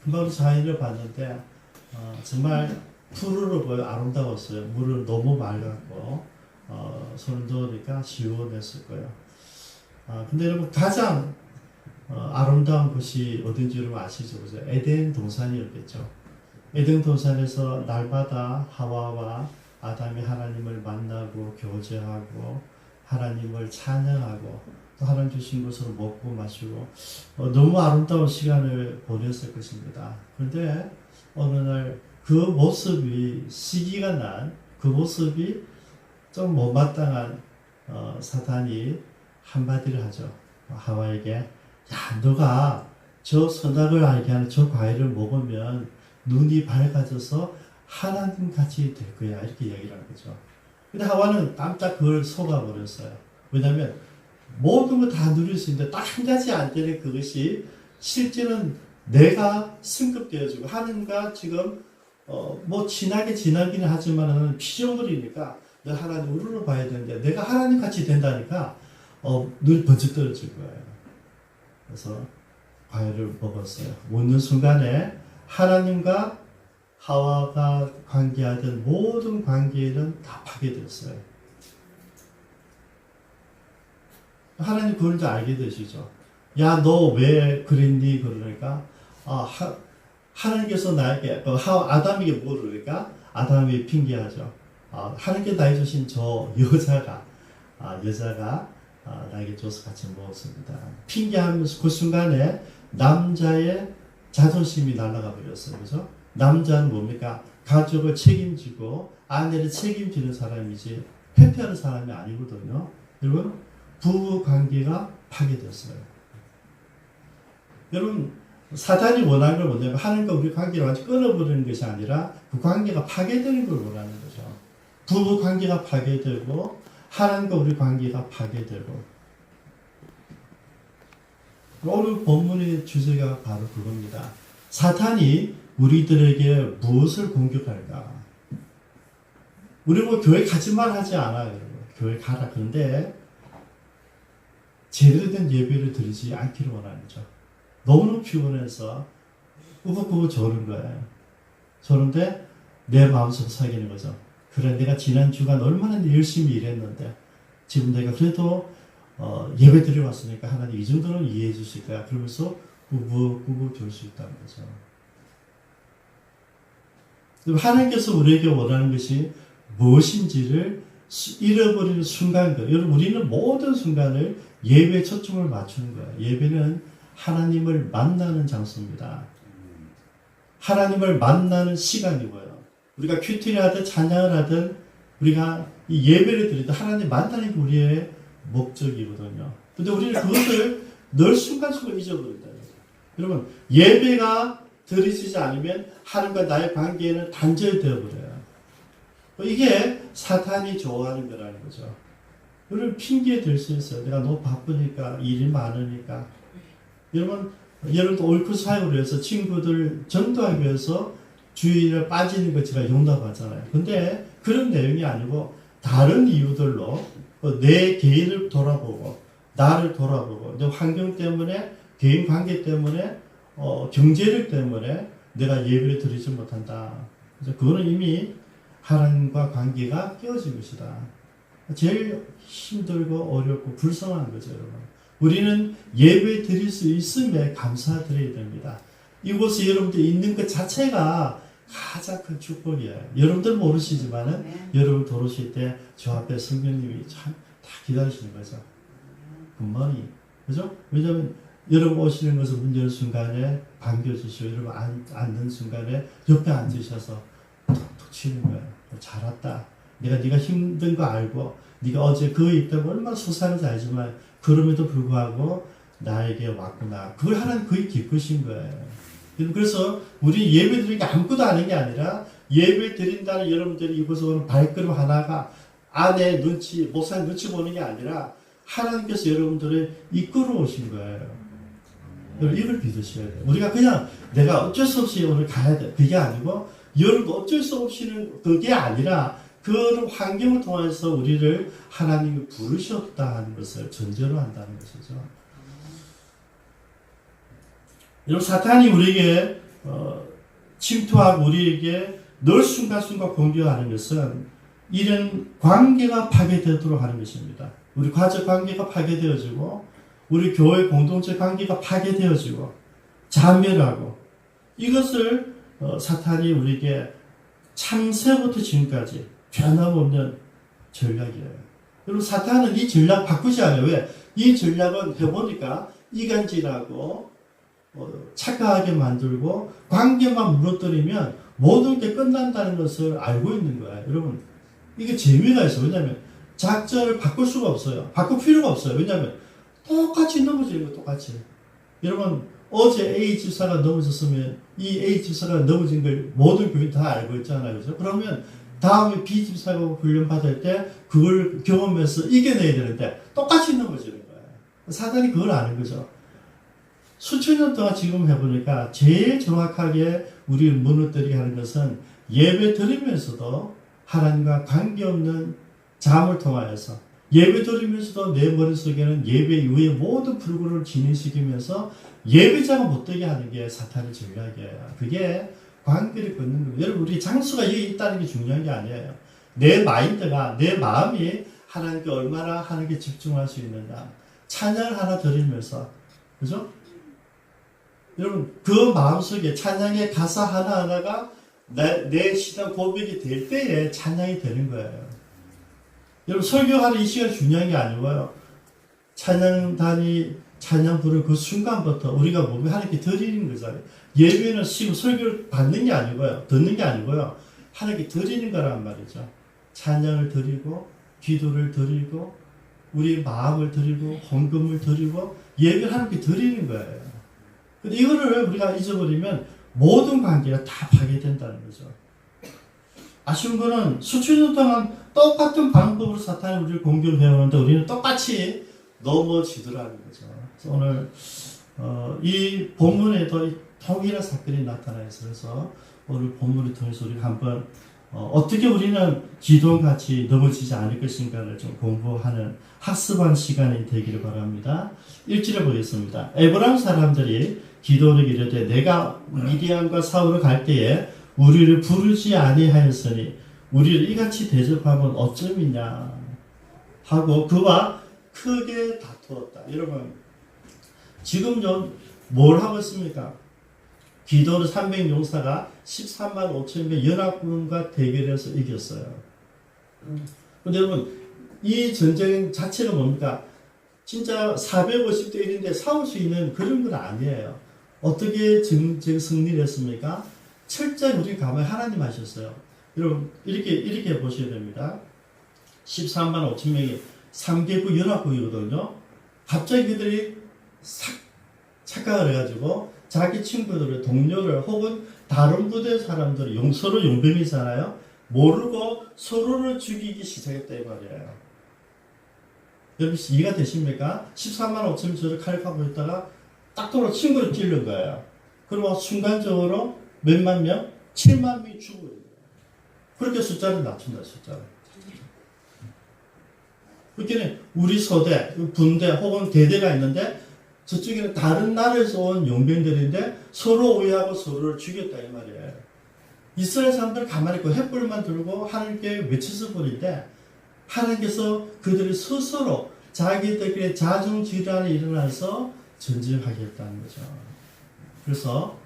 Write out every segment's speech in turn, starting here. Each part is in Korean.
금방 자연을 봤는데 정말 푸르르고 아름다웠어요. 물은 너무 맑았고 손을 넣으니까 시원했을 거예요. 근데 여러분 가장 아름다운 곳이 어딘지 여러분 아시죠? 그죠? 에덴 동산이었겠죠. 에덴 동산에서 날마다 하와와 아담이 하나님을 만나고 교제하고 하나님을 찬양하고 또 하나님 주신 것으로 먹고 마시고 너무 아름다운 시간을 보냈을 것입니다. 그런데 어느 날 그 모습이 시기가 난 그 모습이 좀 못마땅한 사탄이 한마디를 하죠. 하와에게 야 너가 저 선악을 알게 하는 저 과일을 먹으면 눈이 밝아져서 하나님같이 될 거야 이렇게 얘기를 하는 거죠. 근데 하와는 깜짝 그걸 속아버렸어요. 왜냐하면 모든 거 다 누릴 수 있는데 딱 한 가지 안 되는 그것이 실제는 내가 승급되어지고 하나님과 지금 뭐 지나기는 하지만 피조물이니까 늘 하나님 우르르 봐야 되는데 내가 하나님 같이 된다니까 눈이 번쩍 떨어질 거예요. 그래서 과일을 먹었어요. 먹는 순간에 하나님과 하와가 관계하던 모든 관계는 다 파괴됐어요. 하나님 그걸 좀 알게 되시죠. 야, 너 왜 그랬니? 그러니까 하나님께서 나에게 아담에게 물으니까 아담이 핑계하죠. 하나님께 나에게 주신 저 여자가 나에게 줘서 같이 먹었습니다. 핑계하면서 그 순간에 남자의 자존심이 날아가 버렸어요. 그죠? 남자는 뭡니까? 가족을 책임지고 아내를 책임지는 사람이지 회피하는 사람이 아니거든요. 여러분, 부부 관계가 파괴됐어요. 여러분, 사탄이 원하는 걸 뭐냐면 하나님과 우리 관계를 완전히 끊어버리는 것이 아니라 그 관계가 파괴되는 걸 원하는 거죠. 부부 관계가 파괴되고 하나님과 우리 관계가 파괴되고 오늘 본문의 주제가 바로 그겁니다. 사탄이 우리들에게 무엇을 공격할까? 우리 뭐 교회 가지만 하지 않아요. 교회 가라. 그런데 제대로 된 예배를 드리지 않기를 원하는 거죠. 너무너무 피곤해서 꾸벅꾸벅 저는 거예요. 저런데 내 마음속으로 사귀는 거죠. 그래 내가 지난 주간 얼마나 열심히 일했는데 지금 내가 그래도 예배 드려 왔으니까 하나님 이 정도는 이해해 주실 거야. 그러면서 꾸벅꾸벅 졸 수 있다는 거죠. 하나님께서 우리에게 원하는 것이 무엇인지를 잃어버리는 순간들. 여러분 우리는 모든 순간을 예배에 초점을 맞추는 거예요. 예배는 하나님을 만나는 장소입니다. 하나님을 만나는 시간이고요. 우리가 큐티를 하든 찬양을 하든 우리가 이 예배를 드리든 하나님 만나는 게 우리의 목적이거든요. 근데 우리는 그것을 늘 순간순간 잊어버린다. 여러분 예배가 드려지지 않으면 하나님과 나의 관계는 단절되어 버려요. 이게 사탄이 좋아하는 거라는 거죠. 여러분 핑계 될 수 있어요. 내가 너무 바쁘니까 일이 많으니까. 여러분도 옳고 사역을 위해서 친구들 전도하기 위해서 주일에 빠지는 거 제가 용납하잖아요. 근데 그런 내용이 아니고 다른 이유들로 내 개인을 돌아보고 나를 돌아보고 내 환경 때문에 개인 관계 때문에 경제력 때문에 내가 예배를 드리지 못한다. 그래서 그거는 이미 하나님과 관계가 깨어진 것이다. 제일 힘들고 어렵고 불쌍한 거죠, 여러분. 우리는 예배 드릴 수 있음에 감사드려야 됩니다. 이곳에 여러분들 있는 것 자체가 가장 큰 축복이에요. 여러분들 모르시지만은 여러분 돌아오실 때 저 앞에 성령님이 참 다 기다리시는 거죠. 굿모닝. 그죠? 왜냐면 여러분 오시는 것을 문 여는 순간에 반겨주시고 여러분 앉는 순간에 옆에 앉으셔서 톡톡 치는 거예요. 잘 왔다. 네가 힘든 거 알고 네가 어제 그 일 때문에 얼마나 속상한지 알지만 그럼에도 불구하고 나에게 왔구나. 그걸 하나님 그게 기쁘신 거예요. 그래서 우리 예배 드리는 게 아무것도 아닌 게 아니라 예배 드린다는 여러분들이 이곳에 오는 발걸음 하나가 아내 눈치, 목사님 눈치 보는 게 아니라 하나님께서 여러분들을 이끌어 오신 거예요. 이걸 믿으셔야 돼요. 우리가 그냥 내가 어쩔 수 없이 오늘 가야 돼. 그게 아니고 여러분 어쩔 수 없이는 그게 아니라 그 환경을 통해서 우리를 하나님이 부르셨다 하는 것을 전제로 한다는 것이죠. 여러분, 사탄이 우리에게 침투하고 우리에게 늘 순간순간 공격하는 것은 이런 관계가 파괴되도록 하는 것입니다. 우리 가족 관계가 파괴되어지고 우리 교회 공동체 관계가 파괴되어지고 자멸하고, 이것을 사탄이 우리에게 창세부터 지금까지 변함없는 전략이에요. 여러분, 사탄은 이 전략 바꾸지 않아요. 왜? 이 전략은 해보니까 이간질하고 착각하게 만들고 관계만 무너뜨리면 모든 게 끝난다는 것을 알고 있는 거예요. 여러분, 이게 재미가 있어요. 왜냐하면 작전을 바꿀 수가 없어요. 바꿀 필요가 없어요. 왜냐하면 똑같이 넘어지는 거 똑같이. 여러분, 어제 A 집사가 넘어졌으면 이 A 집사가 넘어진 걸 모든 교인 다 알고 있잖아요. 그죠? 그러면 다음에 B 집사가 훈련 받을 때 그걸 경험해서 이겨내야 되는데 똑같이 넘어지는 거예요. 사단이 그걸 아는 거죠. 수천 년 동안 지금 해보니까 제일 정확하게 우리를 무너뜨리게 하는 것은 예배 드리면서도 하나님과 관계없는 잠을 통하여서, 예배 드리면서도 내 머릿속에는 예배 이후의 모든 프로그램을 진행시키면서 예배자가 못되게 하는 게 사탄의 전략이에요. 그게 관계를 끊는 거예요. 여러분, 우리 장수가 여기 있다는 게 중요한 게 아니에요. 내 마인드가, 내 마음이 하나님께 얼마나 하나님께 집중할 수 있느냐. 찬양을 하나 드리면서, 그죠? 여러분, 그 마음속에 찬양의 가사 하나하나가 내 신앙 고백이 될 때에 찬양이 되는 거예요. 여러분, 설교하는 이 시간이 중요한 게 아니고요. 찬양단이 찬양 부르는 그 순간부터 우리가 몸에 하나님께 드리는 거잖아요. 예배는 지금 설교를 받는 게 아니고요. 듣는 게 아니고요. 하나님께 드리는 거란 말이죠. 찬양을 드리고, 기도를 드리고, 우리 마음을 드리고, 헌금을 드리고, 예배를 하나님께 드리는 거예요. 근데 이거를 우리가 잊어버리면 모든 관계가 다 파괴된다는 거죠. 아쉬운 거는 수천 년 동안 똑같은 방법으로 사탄이 우리를 공격을 해오는데 우리는 똑같이 넘어지더라는 거죠. 그래서 오늘 이 본문에도 통일의 사건이 나타나 있어서 오늘 본문을 통해서 우리가 한번 어떻게 우리는 기도같이 넘어지지 않을 것인가를 좀 공부하는 학습한 시간이 되기를 바랍니다. 1절에 보겠습니다. 에브라임 사람들이 기도를 이르되 내가 미디안과 사울을 갈 때에 우리를 부르지 아니하였으니 우리를 이같이 대접하면 어쩌미냐 하고 그와 크게 다투었다. 여러분, 지금요 뭘 하고 있습니까? 기도는 300용사가 13만 5천 명 연합군과 대결해서 이겼어요. 근데 여러분, 이 전쟁 자체가 뭡니까? 진짜 450대 1인데 싸울 수 있는 그런 건 아니에요. 어떻게 승리를 했습니까? 철저히 우리 가만히 하나님 하셨어요. 여러분, 이렇게 보셔야 됩니다. 13만 5천 명이 3개국 연합국이거든요. 갑자기 그들이 싹 착각을 해가지고 자기 친구들을, 동료를 혹은 다른 부대 사람들을 서로 용병이잖아요. 모르고 서로를 죽이기 시작했다 이 말이에요. 여러분, 이해가 되십니까? 13만 5천 명을 칼 갖고 있다가 딱 돌아 친구를 찔른 거예요. 그리고 순간적으로 몇만 명? 7만 명이 죽어요. 그렇게 숫자를 낮춘다, 숫자를. 그렇게 우리 소대, 분대 혹은 대대가 있는데 저쪽에는 다른 나라에서 온 용병들인데 서로 오해하고 서로를 죽였다 이 말이에요. 이스라엘 사람들 가만히 있고 횃불만 들고 하나님께 외쳐서 버리는데 하나님께서 그들이 스스로 자기들끼리 자중질환이 일어나서 전쟁하겠다는 거죠. 그래서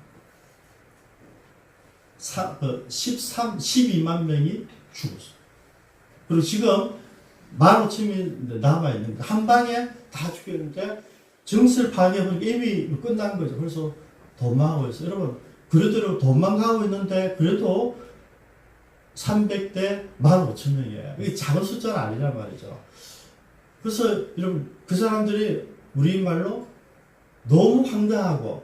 12만 명이 죽었어요. 그리고 지금 15,000명이 남아있는데 한 방에 다 죽였는데 정세를 파괴해버리니까 이미 끝난 거죠. 그래서 도망하고 있어요. 여러분, 그래도 도망가고 있는데 그래도 300대 15,000명이에요. 이게 작은 숫자는 아니란 말이죠. 그래서 여러분, 그 사람들이 우리말로 너무 황당하고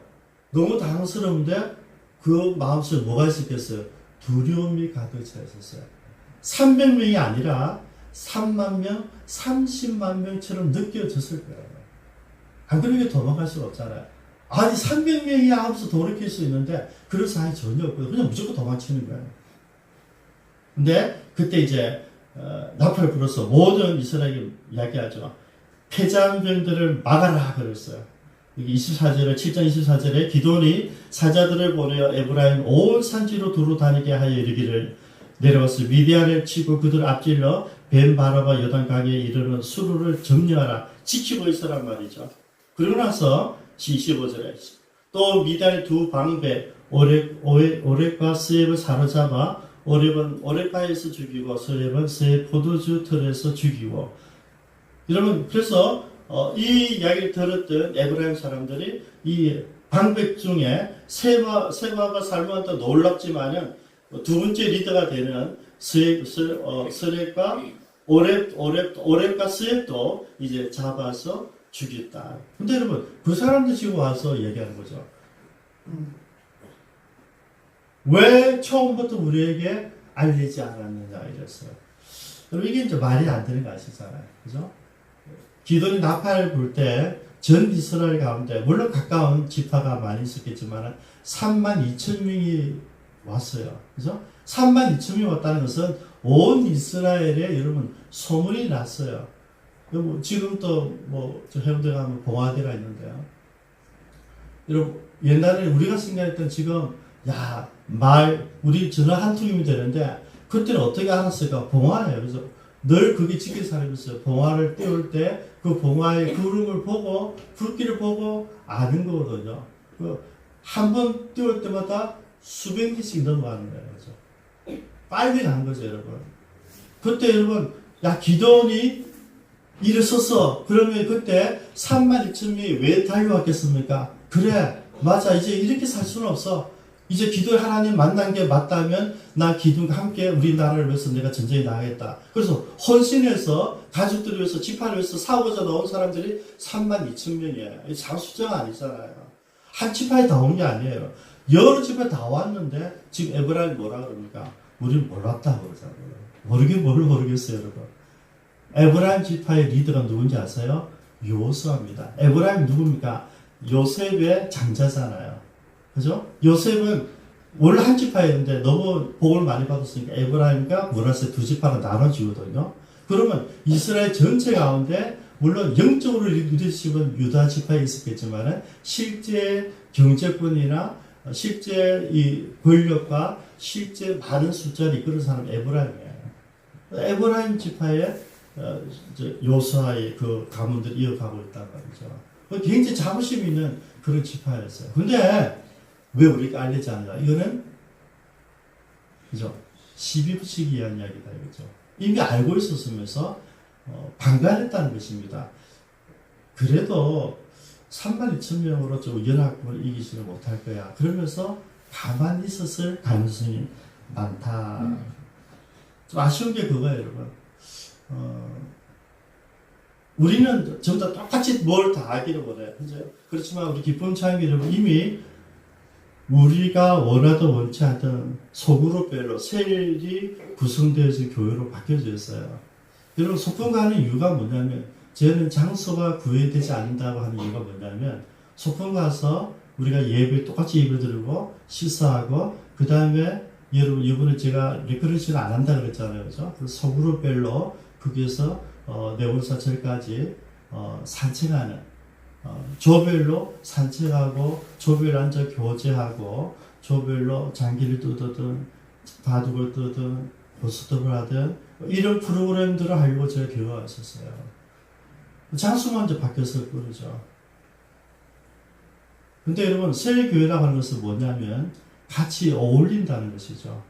너무 당황스러운데 그 마음속에 뭐가 있었겠어요? 두려움이 가득 차 있었어요. 300명이 아니라 3만 명, 30만 명처럼 느껴졌을 거예요. 안 그러게 도망갈 수가 없잖아요. 아니 300명이 하면서 돌이킬 수 있는데 그런 사람이 전혀 없고 그냥 무조건 도망치는 거예요. 근데 그때 이제 나팔을 불어서 모든 이스라엘이 이야기하죠. 패잔병들을 막아라 그랬어요. 여기 24절에 7장 24절에 기드온이 사자들을 보내어 에브라임 온 산지로 두루 다니게 하여 이르기를 내려와서 미디안을 치고 그들 앞질러 벤바라바 요단강에 이르는 수루를 점령하라 지키고 있으란 말이죠. 그러고 나서 25절에 또 미디안의 두 방배 오렙과 스웹을 사로잡아 오렙은 오렙바에서 죽이고 스웹은 스웹 포도주 틀에서 죽이고 여러분 그래서 이 이야기를 들었던 에브라임 사람들이 이 방백 중에 세바가 살만한 놀랍지만은 두 번째 리더가 되는 스웹과 오렙과 스웹도 이제 잡아서 죽였다. 근데 여러분 그 사람들 지금 와서 얘기하는 거죠. 왜 처음부터 우리에게 알리지 않았느냐 이랬어요. 여러분 이게 이제 말이 안 되는 거 아시잖아요. 그죠? 기드온이 나팔을 불 때 전 이스라엘 가운데 물론 가까운 지파가 많이 있었겠지만 32,000명이 왔어요. 그죠? 32,000명이 왔다는 것은 온 이스라엘에 여러분 소문이 났어요. 지금 또 저 해운대 가면 봉화대가 있는데요. 여러분 옛날에 우리가 생각했던 지금 우리 전화 한 통이면 되는데 그때는 어떻게 알았을까? 봉화예요. 그래서 늘 그게 지킬 사람이 있어요. 봉화를 띄울 때 그 봉화의 구름을 보고 불길을 보고 아는 거거든요. 한 번 띄울 때마다 수백 개씩 넘어가는 거예요. 그죠? 빨리 간 거죠, 여러분. 그때 여러분, 기드온이 일어섰어. 그러면 그때 32,000명이 왜 달려왔겠습니까? 그래, 맞아. 이제 이렇게 살 수는 없어. 이제 기도의 하나님 만난 게 맞다면 나 기도와 함께 우리나라를 위해서 내가 전쟁에 나가겠다. 그래서 헌신해서 가족들을 위해서 지파를 위해서 싸우고자 나온 사람들이 32,000명이에요. 장수정 아니잖아요. 한 지파에 다 온 게 아니에요. 여러 지파에 다 왔는데 지금 에브라임이 뭐라 그럽니까? 우리는 몰랐다 그러잖아요. 모르긴 뭘 모르겠어요, 여러분. 에브라임 지파의 리더가 누군지 아세요? 요수아입니다. 에브라임 누굽니까? 요셉의 장자잖아요. 그죠? 요셉은 원래 한 지파였는데 너무 복을 많이 받았으니까 에브라임과 므낫세 두 지파로 나눠지거든요. 그러면 이스라엘 전체 가운데 물론 영적으로 리더십은 유다 지파에 있었겠지만 실제 경제권이나 실제 이 권력과 실제 많은 숫자를 이끄는 사람은 에브라임이에요. 에브라임 지파의 요수아의 그 가문들이 이어가고 있단 말이죠. 굉장히 자부심 있는 그런 지파였어요. 근데 왜 우리가 알리지 않냐? 이거는 그죠? 시비 붙이기 위한 이야기다 이거죠. 이미 알고 있었으면서 방관했다는 것입니다. 그래도 32,000명으로 좀 연합군을 이기지는 못할 거야. 그러면서 가만히 있었을 가능성이 많다. 좀 아쉬운 게 그거예요, 여러분. 우리는 전부 다 똑같이 뭘 다 하기를 원해요. 그렇지만 우리 기쁨 창기 여러분 이미 우리가 원하든 원치 않든 소그룹별로 셀이 구성되어진 교회로 바뀌어져 있어요. 여러분 소풍 가는 이유가 뭐냐면 저는 장소가 구애되지 않는다고 하는 이유가 뭐냐면 소풍 가서 우리가 똑같이 예배 드리고 식사하고 그 다음에 여러분 이번에 제가 리크루트를 안 한다 그랬잖아요. 그죠? 소그룹별로 거기에서 내원사철까지 산책하는 조별로 산책하고 조별 앉아 교제하고 조별로 장기를 뜨든 바둑을 뜨든 보스톱을 하든 이런 프로그램들을 하려고 제가 교회가 왔었어요. 장수만 이제 바뀌었을 뿐이죠. 근데 여러분 세례교회라고 하는 것은 뭐냐면 같이 어울린다는 것이죠.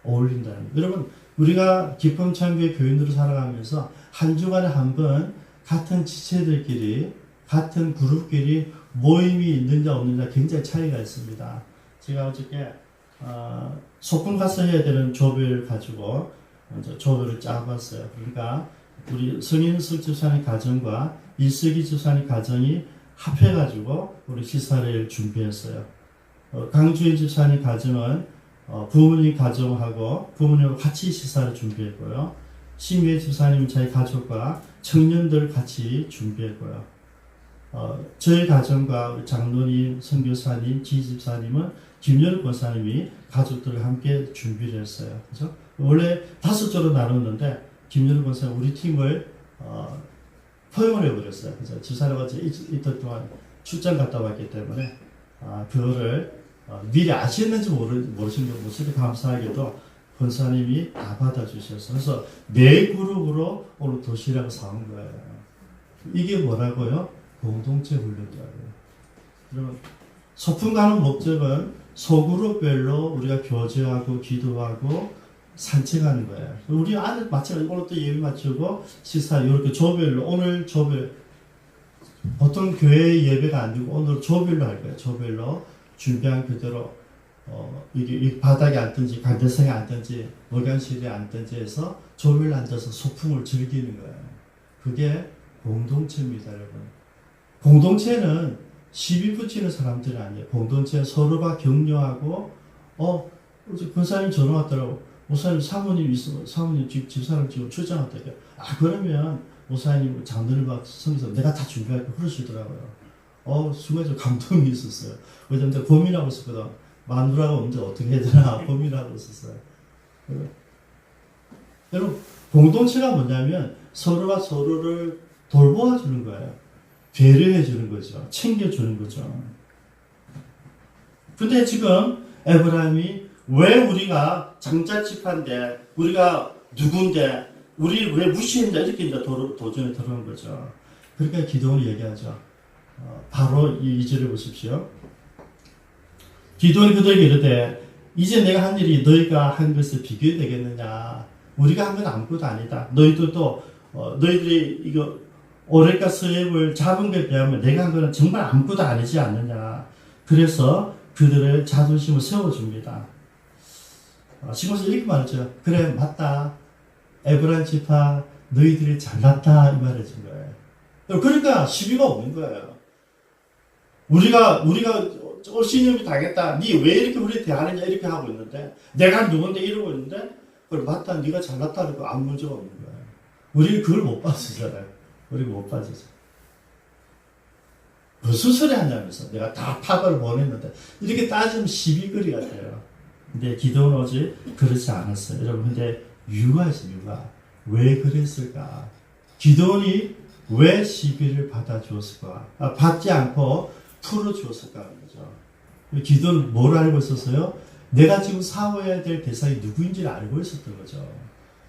어울린다는 것. 여러분 우리가 기쁨 창교의 교인으로 살아가면서 한 주간에 한 번 같은 지체들끼리 같은 그룹끼리 모임이 있느냐 없느냐 굉장히 차이가 있습니다. 제가 어저께 소풍 가서 해야 되는 조별 가지고 조별을 짜봤어요. 그러니까 우리 성인석 집사님 가정과 일석이 집사님 가정이 합해가지고 우리 시사를 준비했어요. 강주인 집사님 가정은 부모님 가정하고 부모님하고 같이 시사를 준비했고요. 심예 집사님 자기 가족과 청년들 같이 준비했고요. 저희 가정과 우리 장로님, 선교사님, 지집사님은 김연욱 권사님이 가족들과 함께 준비를 했어요. 그죠? 원래 5조로 나눴는데 김연욱 권사님 우리 팀을 포용을 해버렸어요. 그죠? 집사님과 이틀 동안 출장 갔다 왔기 때문에 그거를 미리 아시는지 모르신 분 모습이 감사하게도 권사님이 다 받아주셔서 그래서 네 그룹으로 오늘 도시락을 사온 거예요. 이게 뭐라고요? 공동체 훈련이라고요. 여러분 소풍 가는 목적은 소그룹별로 우리가 교제하고 기도하고 산책하는 거예요. 우리 안에 마찬가지로 오늘 또 예배 마치고 식사 이렇게 조별로 오늘 조별 보통 교회 예배가 아니고 오늘 조별로 할 거예요. 조별로 준비한 그대로 이게 바닥에 앉든지 관대성에 앉든지 목양실에 앉든지 해서 조별로 앉아서 소풍을 즐기는 거예요. 그게 공동체입니다, 여러분. 공동체는 시비 붙이는 사람들이 아니에요. 공동체는 서로가 격려하고 권사님 전화 왔더라고. 목사님 사모님 있어. 사모님 집사람 지금 출장 왔다고요. 그러면 목사님 장로님 막 성에서 내가 다 준비할게 그러시더라고요. 순간 좀 감동이 있었어요. 왜냐면 내가 고민하고 있었거든. 마누라가 언제 어떻게 해야 되나 고민하고 있었어요. 여러분 공동체가 뭐냐면 서로가 서로를 돌보아주는 거예요. 배려해주는 거죠. 챙겨주는 거죠. 근데 지금 에브라임이 왜 우리가 장자집한데 우리가 누군데 우리를 왜 무시했냐 이렇게 이제 도전에 들어온 거죠. 그러니까 기도원이 얘기하죠. 바로 이 2절을 보십시오. 기도원이 그들에게 이르되 이제 내가 한 일이 너희가 한 것에 비교되겠느냐. 우리가 한 건 아무것도 아니다. 너희들도 너희들이 이거 오랫가 스웹을 잡은 것에 비하면 내가 한 거는 정말 아무것도 아니지 않느냐. 그래서 그들의 자존심을 세워줍니다. 시몬서 이렇게 말했죠. 그래 맞다. 에브라임 지파 너희들이 잘났다 이 말해준 거예요. 그러니까 시비가 없는 거예요. 우리가 신념이 당했다. 니 왜 이렇게 우리 대하느냐 이렇게 하고 있는데 내가 누군데 이러고 있는데 그래 맞다. 네가 잘났다 그러고 아무 문제가 없는 거예요. 우리는 그걸 못 봐주잖아요. 우리가 못 봐주죠. 무슨 소리 하냐면서 내가 다 파벌을 보냈는데 이렇게 따지면 시비거리 같아요. 근데 기도는 오직 그렇지 않았어요. 여러분 근데 이유가 있어요. 이유가 왜 그랬을까? 기도원이 왜 시비를 받아주었을까? 받지 않고 풀어주었을까 하는 거죠. 기도는 뭘 알고 있었어요? 내가 지금 싸워야 될 대상이 누구인지를 알고 있었던 거죠.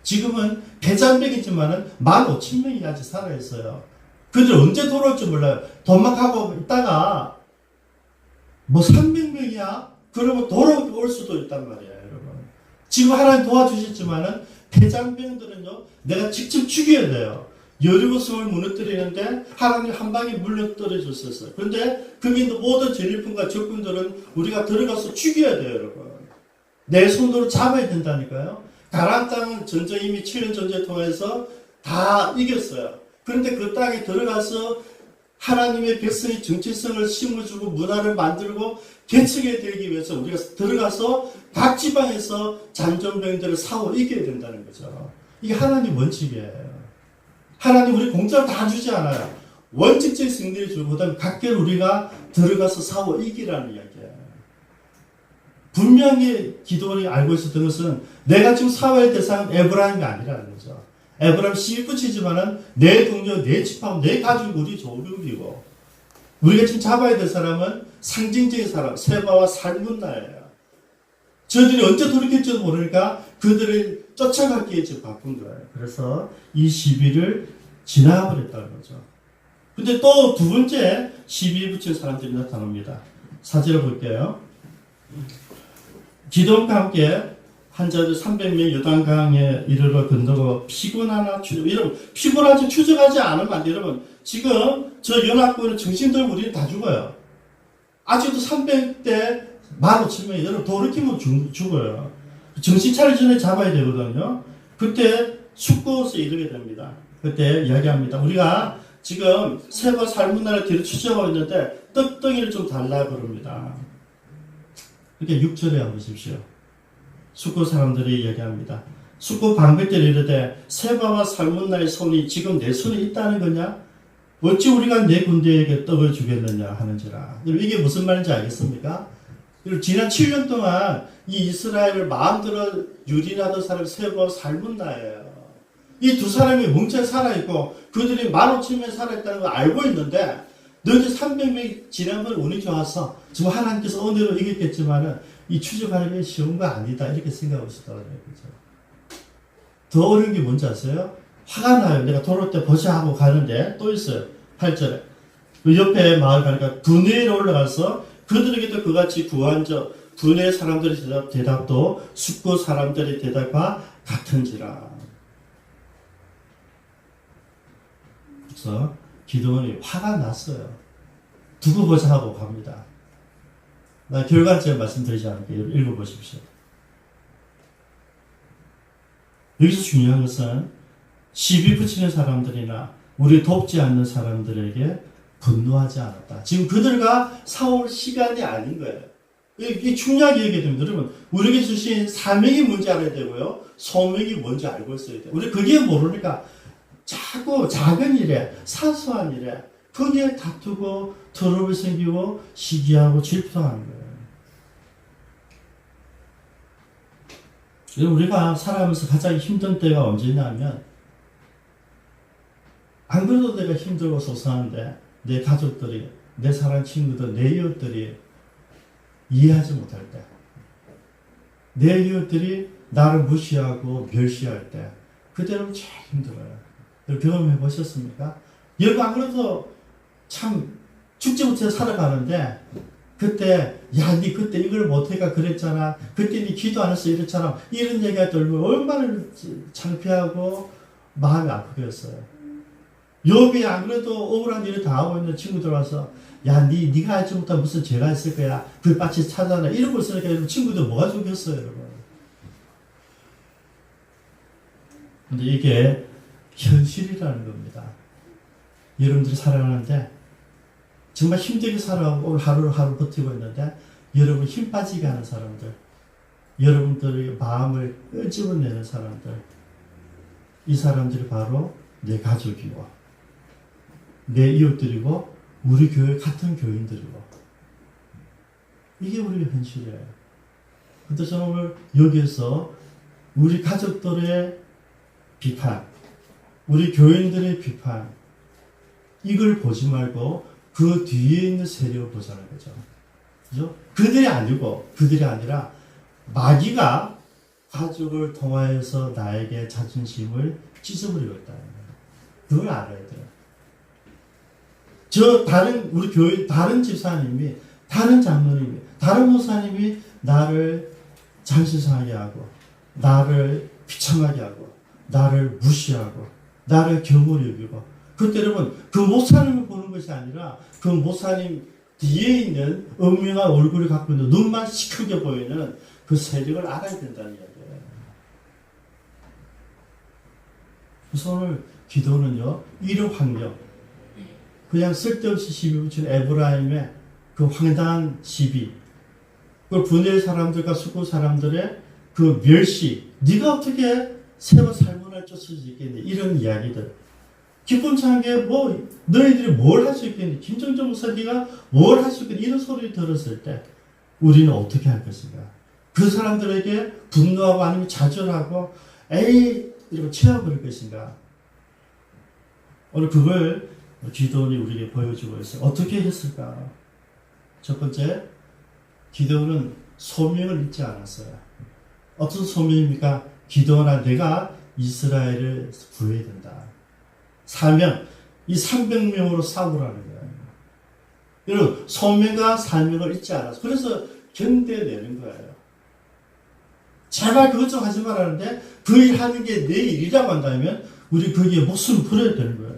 지금은 배잔백이지만은 15,000명이 아직 살아있어요. 그들 언제 돌아올지 몰라요. 도망가고 있다가 300명이야? 그러면 돌아올 수도 있단 말이에요, 여러분. 지금 하나님 도와주셨지만은 배잔병들은요, 내가 직접 죽여야 돼요. 여리고성을 무너뜨리는데 하나님 한 방에 물러떨어 줬었어요. 그런데 거기 있는 모든 전일품과 적군들은 우리가 들어가서 죽여야 돼요, 여러분. 내 손으로 잡아야 된다니까요. 가나안 땅은 전쟁 이미 7년 전쟁 통해서 다 이겼어요. 그런데 그 땅에 들어가서 하나님의 백성의 정체성을 심어주고 문화를 만들고 개척이 되기 위해서 우리가 들어가서 각 지방에서 잔존병들을 싸워 이겨야 된다는 거죠. 이게 하나님 원칙이에요. 하나님 우리 공짜로 다 주지 않아요. 원칙적 승리를 주고 그다음에 각계로 우리가 들어가서 싸워 이기라는 이야기예요. 분명히 기도원이 알고 있었던 것은 내가 지금 싸워야 할 대상은 에브라임이 아니라는 거죠. 에브라임 씨 붙이지만은 내 동료, 내 집합, 내 가족, 우리 조국이고 우리가 지금 잡아야 될 사람은 상징적인 사람, 세바와 살문나예요. 저들이 언제 돌이킬지도 모르니까 그들을 쫓아가기에 지금 바쁜 거예요. 그래서 이 시비를 지나버렸다는 거죠. 근데 또 두 번째 시비 붙인 사람들이 나타납니다. 사진을 볼게요. 기도원과 함께 한자들 300명 요단강에 이르러 건너고 피곤하나 여러분 피곤하지 추적하지 않으면 안 돼요. 여러분 지금 저 연합군은 정신들 우리는 다 죽어요. 아직도 300대 15,000명이 여러분 돌이키면 죽어요. 정신 차리기 전에 잡아야 되거든요. 그때 숙고에 이르게 됩니다. 그때 이야기합니다. 우리가 지금 세바 살문나를 뒤로 추적하고 있는데 떡덩이를 좀 달라 그럽니다. 이렇게 6절에 한번 보십시오. 숙고 사람들이 이야기합니다. 숙고 방백들이 이르되 세바와 살문나의 손이 지금 내 손에 있다는 거냐? 어찌 우리가 내 군대에게 떡을 주겠느냐 하는지라. 이게 무슨 말인지 알겠습니까? 지난 7년 동안 이 이스라엘을 마음대로 유린하던 사람이 세바와 살문나예요. 이 두 사람이 뭉쳐 살아있고 그들이 15,000명 살아있다는 걸 알고 있는데 너희들 300명이 지난번에 운이 좋아서 지금 하나님께서 은혜로 이겼겠지만은 이 추적하는 게 쉬운 거 아니다. 이렇게 생각하고 있었다는 거죠. 더 어려운 게 뭔지 아세요? 화가 나요. 내가 돌아올 때 보자 하고 가는데 또 있어요. 8절에. 그 옆에 마을 가니까 분회에 올라가서 그들에게도 그같이 구한적 분회 사람들의 대답도 숙고 사람들의 대답과 같은지라. 그래서 기도원이 화가 났어요. 두고 보자 하고 갑니다. 나 결과를 말씀드리지 않을게요. 읽어보십시오. 여기서 중요한 것은 시비 붙이는 사람들이나 우리 돕지 않는 사람들에게 분노하지 않았다. 지금 그들과 싸울 시간이 아닌 거예요. 이게 중요하게 얘기해야 됩니다. 여러분, 우리에게 주신 사명이 뭔지 알아야 되고요. 소명이 뭔지 알고 있어야 돼요. 우리 그게 모르니까 자꾸 작은 일에, 사소한 일에, 거기에 다투고, 트러블이 생기고, 시기하고 질투하는 거예요. 우리가 살아가면서 가장 힘든 때가 언제냐면, 안 그래도 내가 힘들고 속상한데, 내 가족들이, 내 사랑 친구들, 내 이웃들이 이해하지 못할 때, 내 이웃들이 나를 무시하고 멸시할 때, 그때는 제일 힘들어요. 경험해 보셨습니까? 여러분 안 그래도 참 죽지 못해 살아가는데 그때 야 니 그때 이걸 못해가 그랬잖아. 그때 니 기도 안 해서 이랬잖아. 이런 얘기가 들면 얼마나 창피하고 마음이 아프겠어요. 욥이 안 그래도 억울한 일을 당하고 있는 친구들 와서 야 니가 알지 못한 무슨 죄가 있을 거야. 불밭이 찾아나 이런 걸 쓰니까 친구들 뭐가 좋겠어요, 여러분. 근데 이게 현실이라는 겁니다. 여러분들이 살아가는데 정말 힘들게 살아가고 오늘 하루 버티고 있는데 여러분 힘 빠지게 하는 사람들, 여러분들의 마음을 끄집어내는 사람들, 이 사람들이 바로 내 가족이고 내 이웃들이고 우리 교회 같은 교인들이고 이게 우리의 현실이에요. 근데 저는 오늘 여기에서 우리 가족들의 비판, 우리 교인들의 비판, 이걸 보지 말고 그 뒤에 있는 세력을 보자는 거죠. 그죠? 그들이 아니라 마귀가 가족을 통하여서 나에게 자존심을 찢어버리고 있다는 거예요. 그걸 알아야 돼요. 우리 교회, 다른 집사님이, 다른 장로님이, 다른 목사님이 나를 잔실상하게 하고, 나를 비참하게 하고, 나를 무시하고 나를 경홀히 여기고 그때 여러분 그 목사님을 보는 것이 아니라 그 목사님 뒤에 있는 음흉한 얼굴을 갖고 있는 눈만 시크게 보이는 그 세력을 알아야 된다는 이야기예요. 그래서 오늘 기도는요 이런 환경 그냥 쓸데없이 시비 붙이는 에브라임의 그 황당한 시비 그 분해의 사람들과 숙고 사람들의 그 멸시 네가 어떻게 새로 살문을 쫓을 수 있겠니? 이런 이야기들. 기쁨찬 게 너희들이 뭘 할 수 있겠니? 김정정 목사님가 뭘 할 수 있겠니? 이런 소리를 들었을 때 우리는 어떻게 할 것인가? 그 사람들에게 분노하고 아니면 좌절하고 에이 이러고 채워버릴 것인가? 오늘 그걸 기도원이 우리에게 보여주고 있어요. 어떻게 했을까? 첫 번째, 기도원은 소명을 잊지 않았어요. 어떤 소명입니까? 기도하나 내가 이스라엘을 구해야 된다. 사명, 이 300명으로 싸우라는 거예요. 여러분, 소명과 사명을 잊지 않았어. 그래서 견뎌내는 거예요. 제발 그것 좀 하지 말라는데 그 일 하는 게 내 일이라고 한다면 우리 거기에 목숨을 풀어야 되는 거예요.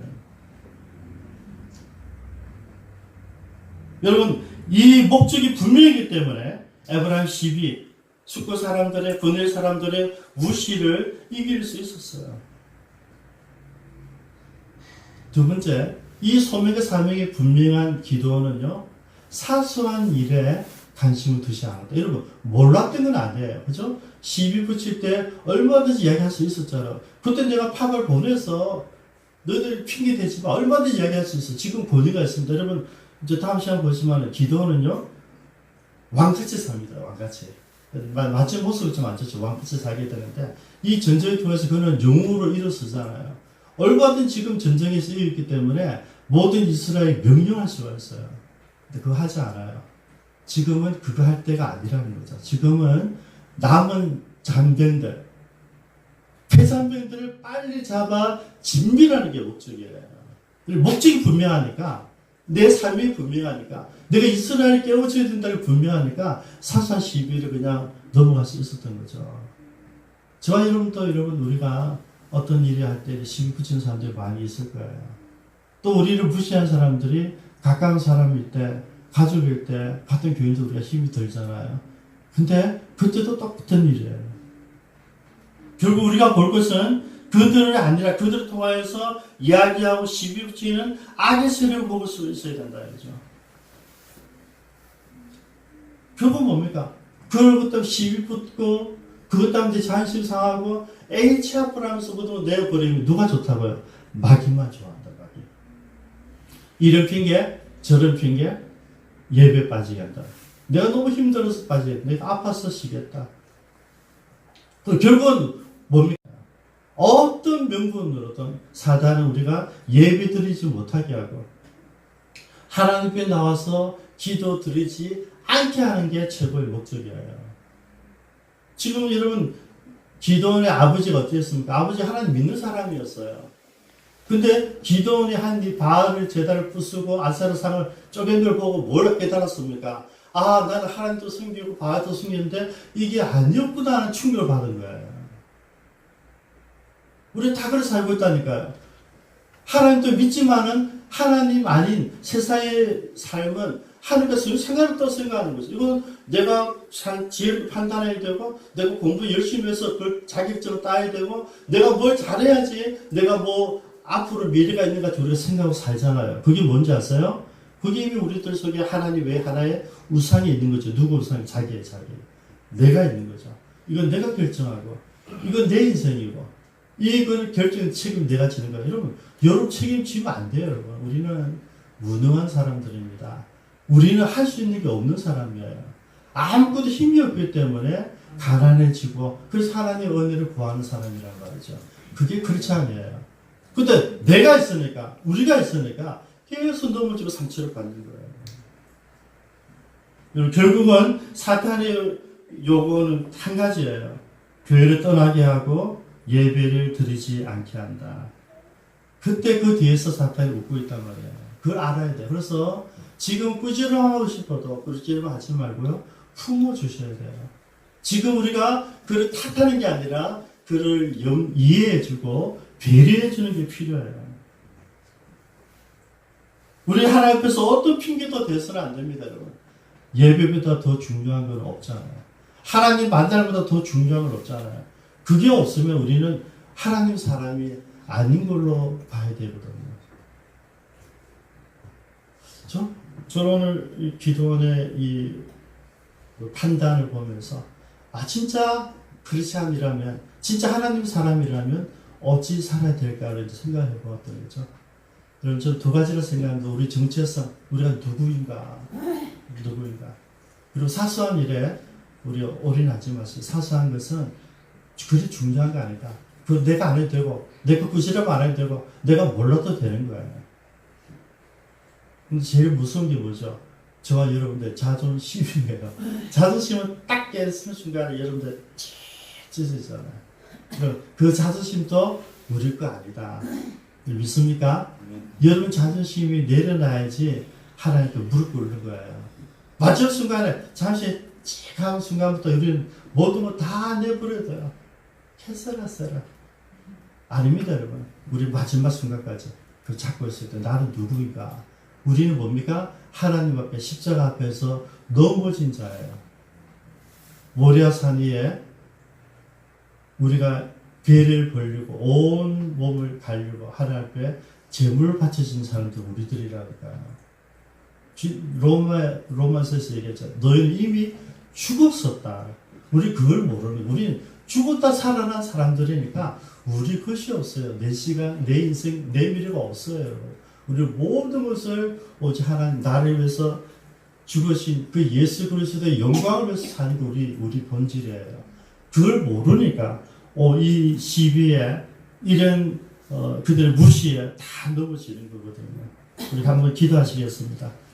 여러분, 이 목적이 분명하기 때문에 에브라임 12 숙고 사람들의 분해 사람들의 무시를 이길 수 있었어요. 두 번째, 이 소명과 사명이 분명한 기도원은요 사소한 일에 관심을 두지 않았다. 여러분 몰랐던 건 아니에요, 그죠? 시비 붙일 때 얼마든지 이야기할 수 있었잖아. 그때 내가 팝을 보내서 너희들 핑계 대지만 얼마든지 이야기할 수 있어. 지금 권위가 있습니다. 여러분 이제 다음 시간 보시면 기도원은요 왕같이 삽니다. 왕같이. 마치 모습을 좀 안 좋죠. 왕같이 살게 되는데 이 전쟁을 통해서 그는 영웅으로 일어서잖아요. 얼마든 지금 전쟁에 쓰여있기 때문에 모든 이스라엘이 명령할 수가 있어요. 근데 그거 하지 않아요. 지금은 그거 할 때가 아니라는 거죠. 지금은 남은 장병들, 폐산병들을 빨리 잡아 진멸하는 게 목적이에요. 목적이 분명하니까, 내 삶이 분명하니까, 내가 이스라엘을 깨워줘야 된다는 게 분명하니까 사사 시비를 그냥 넘어갈 수 있었던 거죠. 저와 여러분도 여러분 우리가 어떤 일을 할 때 시비 붙이는 사람들이 많이 있을 거예요. 또 우리를 무시한 사람들이 가까운 사람일 때, 가족일 때, 같은 교인도 우리가 힘이 들잖아요. 근데 그때도 똑같은 일이에요. 결국 우리가 볼 것은 그들이 아니라 그들을 통하여서 이야기하고 시비 붙이는 악의 세력을 먹을 수 있어야 된다. 이거죠. 결국 뭡니까? 그것 때문에 시비 붙고, 그것 때문에 자존심 상하고, H 아프라면서 모두 내버리면 누가 좋다고요? 마귀만 좋아한다, 마귀. 이런 핑계, 저런 핑계, 예배 빠지게 한다. 내가 너무 힘들어서 빠지겠다. 내가 아파서 쉬겠다. 또 결국은 뭡니까? 어떤 명분으로든 사단은 우리가 예배 드리지 못하게 하고 하나님 앞에 나와서 기도 드리지 않게 하는 게 최고의 목적이에요. 지금 여러분 기도원의 아버지가 어땠습니까? 아버지 하나님 믿는 사람이었어요. 근데 기도원이 한 이 바알을 제단을 부수고 아사르 상을 쪼갠 걸 보고 뭘 깨달았습니까? 아, 나는 하나님도 숨기고 바알도 숨기는데 이게 아니었구나 하는 충격을 받은 거예요. 우리 다 그렇게 살고 있다니까요. 하나님도 믿지만은 하나님 아닌 세상의 삶은 하나님께서 생각을 생각하는 거죠. 이건 내가 지혜를 판단해야 되고, 내가 공부 열심히 해서 그걸 자격증을 따야 되고, 내가 뭘 잘해야지, 내가 뭐 앞으로 미래가 있는가 우리가 생각하고 살잖아요. 그게 뭔지 아세요? 그게 이미 우리들 속에 하나님 외에 하나의 우상이 있는 거죠. 누구 우상이? 자기의 자기. 내가 있는 거죠. 이건 내가 결정하고, 이건 내 인생이고, 이걸 결정 책임 내가 지는 거예요. 여러분 책임지면 안 돼요, 여러분. 우리는 무능한 사람들입니다. 우리는 할 수 있는 게 없는 사람이에요. 아무것도 힘이 없기 때문에 가난해지고, 그래서 하나님의 은혜를 구하는 사람이란 말이죠. 그게 그렇지 않아요. 근데 내가 있으니까, 우리가 있으니까 계속 넘어지고 상처를 받는 거예요. 여러분, 결국은 사탄의 요구는 한 가지예요. 교회를 떠나게 하고 예배를 드리지 않게 한다. 그때 그 뒤에서 사탄이 웃고 있단 말이에요. 그걸 알아야 돼요. 그래서 지금 꾸지람하고 싶어도 꾸지람 하지 말고요. 품어 주셔야 돼요. 지금 우리가 그를 탓하는 게 아니라 그를 이해해 주고 배려해 주는 게 필요해요. 우리 하나님 앞에서 어떤 핑계도 대서는 안 됩니다, 여러분. 예배보다 더 중요한 건 없잖아요. 하나님 만남보다 더 중요한 건 없잖아요. 그게 없으면 우리는 하나님 사람이 아닌 걸로 봐야 되거든요. 저는 오늘 이 기도원의 이 판단을 보면서, 진짜 크리스찬이라면, 진짜 하나님 사람이라면 어찌 살아야 될까를 생각해 보았던 거죠. 여러분, 저는 두 가지를 생각합니다. 우리 정체성, 우리가 누구인가. 그리고 사소한 일에 우리 올인하지 마세요. 사소한 것은 그리 중요한 거 아니다. 그 내가 안 해도 되고, 내가 꾸지람 안 해도 되고, 내가 몰라도 되는 거예요. 근데 제일 무서운 게 뭐죠? 저와 여러분들 자존심이에요. 자존심을 딱 깨는 순간에 여러분들 찢어지잖아요. 그 자존심도 우리 거 아니다. 믿습니까? 여러분 자존심이 내려놔야지 하나님께 무릎 꿇는 거예요. 마지막 순간에 잠시 칙하는 순간부터 우리는 모든 거 다 내버려야 돼요. 캐서라. 아닙니다, 여러분. 우리 마지막 순간까지 그걸 잡고 있을 때 나는 누구인가? 우리는 뭡니까? 하나님 앞에 십자가 앞에서 넘어진 자예요. 모리아산 위에 우리가 배를 벌리고 온 몸을 갈리고 하나님 앞에 제물을 바쳐진 사람들 우리들이라니까요. 로마서에서 얘기했잖아요. 너희는 이미 죽었었다. 우리 그걸 모르는, 우리는 죽었다 살아난 사람들이니까 우리 것이 없어요. 내 시간, 내 인생, 내 미래가 없어요. 우리 모든 것을 오직 하나님 나를 위해서 죽으신 그 예수 그리스도의 영광을 위해서 사는 게 우리 본질이에요. 그걸 모르니까 이 시비에 이런 그들의 무시에 다 넘어지는 거거든요. 우리 한번 기도하시겠습니다.